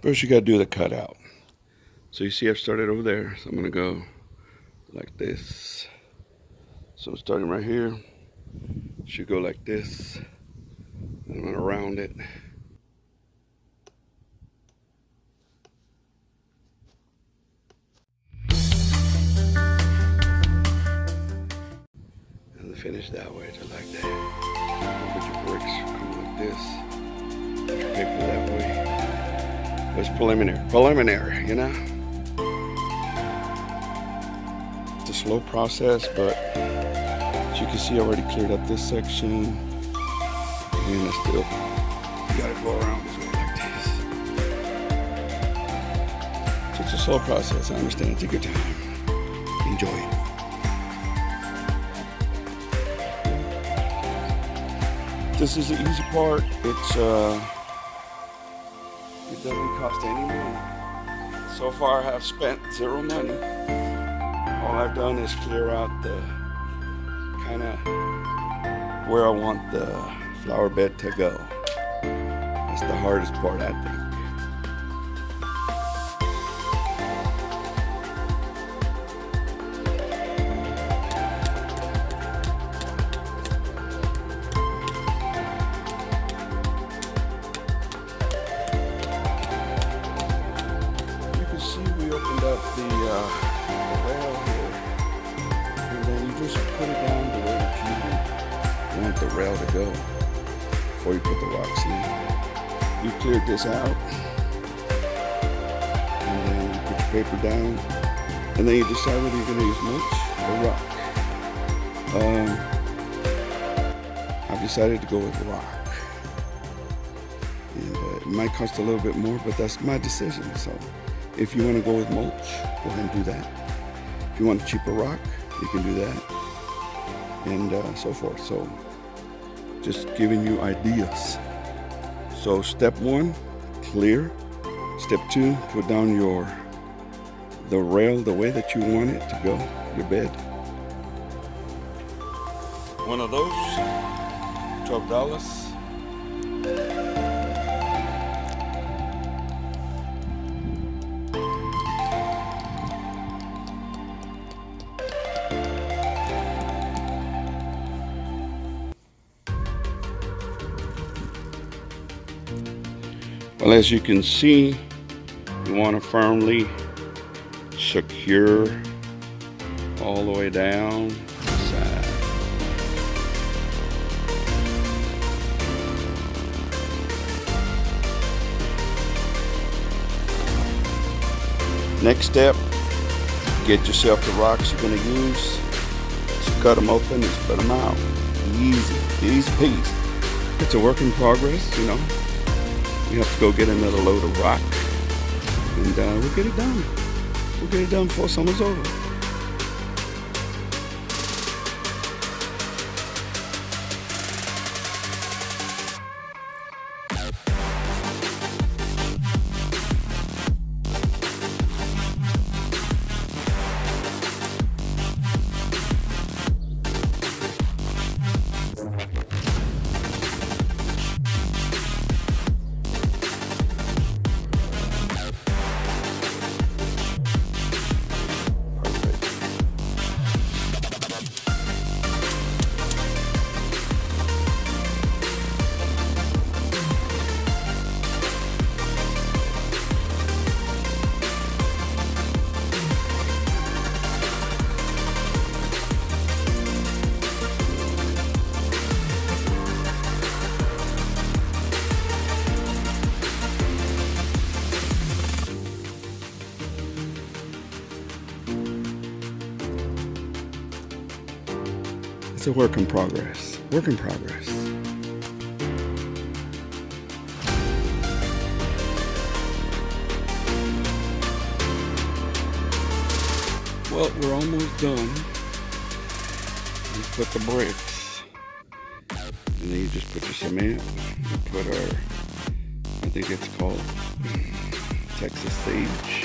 First you gotta do the cutout. So you see I've started over there, so I'm gonna go like this. So starting right here, should go like this. I'm gonna round it. And finish that way, just like that. Put your bricks come like this. Put your paper that way. It's preliminary, you know? It's a slow process, but as you can see, I already cleared up this section. And I still gotta go around this way like this. So it's a slow process, I understand. Take your time. Enjoy it. This is the easy part. It doesn't cost any money. So far I have spent zero money. All I've done is clear out the kind of where I want the flower bed to go. That's the hardest part, I think. Up the rail here, and then you just put it down the way that you want the rail to go before you put the rocks in. You cleared this out, and then you put your paper down, and then you decide whether you're going to use mulch or rock. I've decided to go with rock, and it might cost a little bit more, but that's my decision. So if you want to go with mulch, go ahead and do that. If you want a cheaper rock, you can do that, and so forth. So just giving you ideas. So step 1, clear. Step 2, put down the rail the way that you want it to go, your bed. One of those, $12. Well, as you can see, you want to firmly secure all the way down the side. Next step, get yourself the rocks you're going to use. Just cut them open and spread them out. Easy peasy. It's a work in progress, you know. We have to go get another load of rock, and we'll get it done. We'll get it done before summer's over. It's a work in progress. Work in progress. Well, we're almost done. We put the bricks, and then you just put your cement. You put our, I think it's called Texas sage.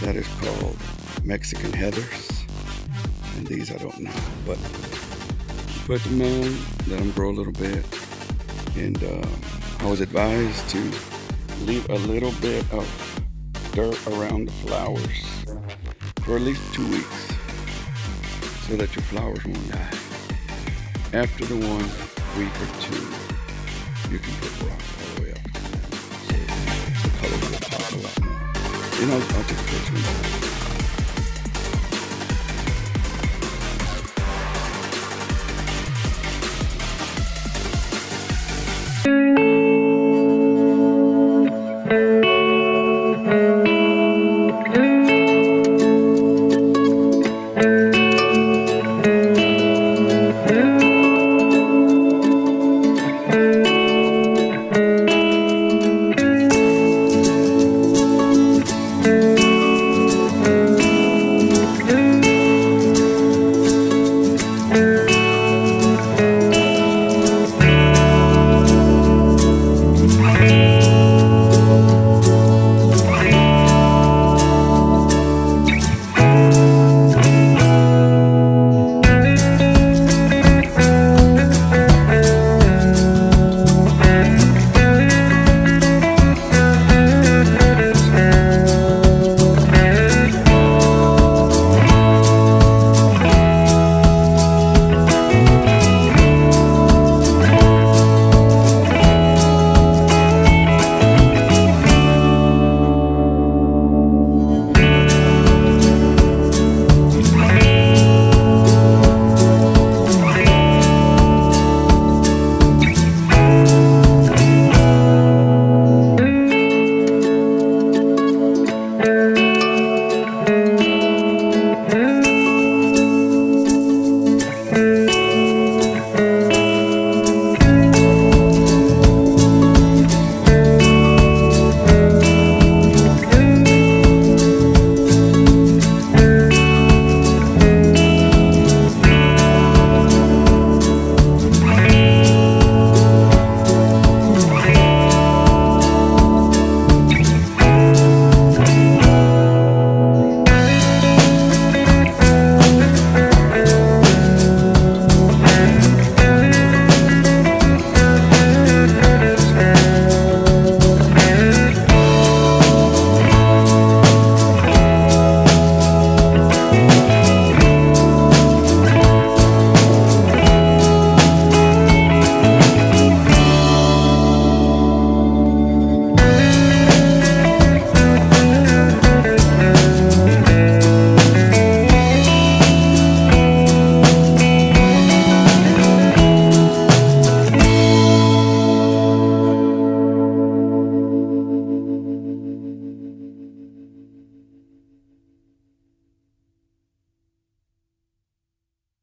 That is called Mexican heathers. And these I don't know, but put them in, let them grow a little bit, and I was advised to leave a little bit of dirt around the flowers for at least 2 weeks so that your flowers won't die. After the 1 week or 2, you can put rock all the way up. So the colors will pop a lot more. I'll take the first one.